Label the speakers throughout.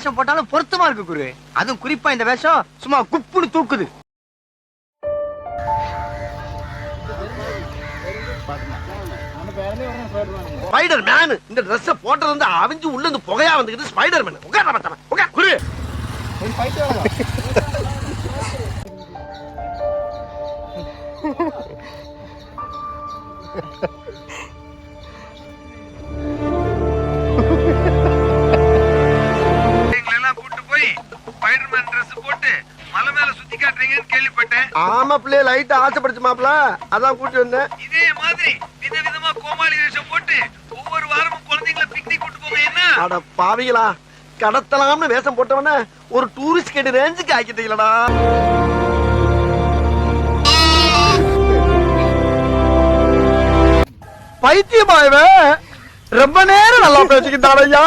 Speaker 1: வேஷம் போட்டாலும் பொருத்தமா இருக்கு குரு. அதுவும் குறிப்பா இந்த வேஷம் சும்மா குப்புன்னு தூக்குது.
Speaker 2: ஸ்பைடர் மேன் இந்த Dress போட்டதுல இருந்து அவிஞ்சு உள்ள இருந்து புகையா வந்துக்குது. ஸ்பைடர் மேன் உட்கார மாட்டாம உட்கார் குரு.
Speaker 3: எங்களெல்லாம் கூட்டு போய் ஸ்பைடர்மேன் Dress போட்டு மலை மேல சுத்தி காட்டுறீங்கன்னு கேள்விப்பட்டேன்.
Speaker 2: ஆமா பிள்ளை லைட்டா ஆசைப்படுச்சு மாப்ள, அதான் கூட்டி வந்தேன்.
Speaker 3: இதே மாதிரி விதவிதமா கோமாளி வேஷம் போட்டு ஒவ்வொரு வாரமும் குழந்தைங்களை பிக்னிக் கூட்டு போங்க. என்ன
Speaker 2: அட பாவிகளா, கடத்தலாம்னு வேஷம் போட்டவன ஒரு டூரிஸ்ட் கைடு ரேஞ்சுக்கு ஆக்கிட்டீங்களடா. பைத்தியமாயவே ரொம்ப நேரம் நல்லா பேசிக்கிட்டான் ஐயா.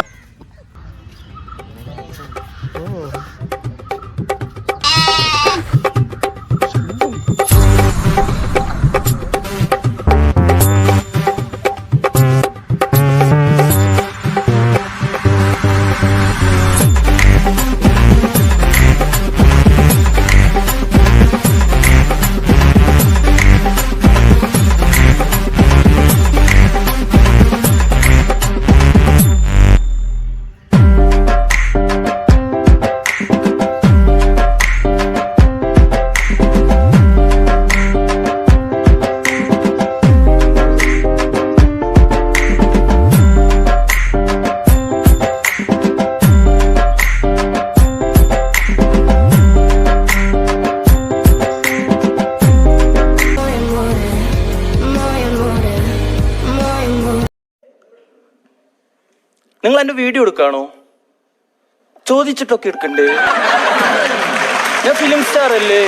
Speaker 4: നിങ്ങൾ എന്റെ വീഡിയോ എടുക്കാണോ? ചോദിച്ചിട്ടൊക്കെ എടുക്കണ്ടേ? ഞാൻ ഫിലിം സ്റ്റാർ അല്ലേ,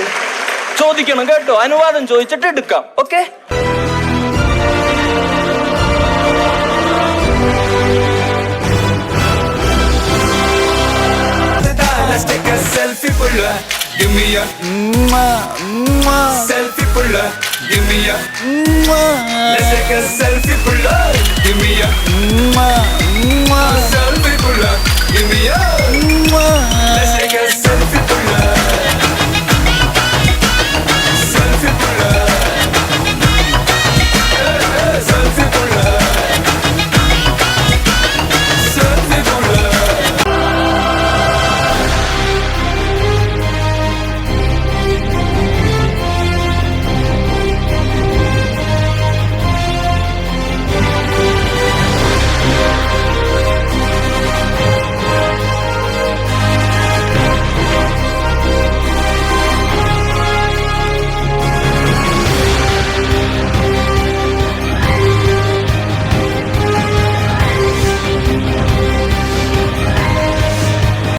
Speaker 4: ചോദിക്കണം കേട്ടോ. അനുവാദം ചോദിച്ചിട്ട് എടുക്കാം. Okay?
Speaker 5: Let's take a selfie, pulla. Give me a selfie, pulla. Give me a. Let's take a selfie, pulla.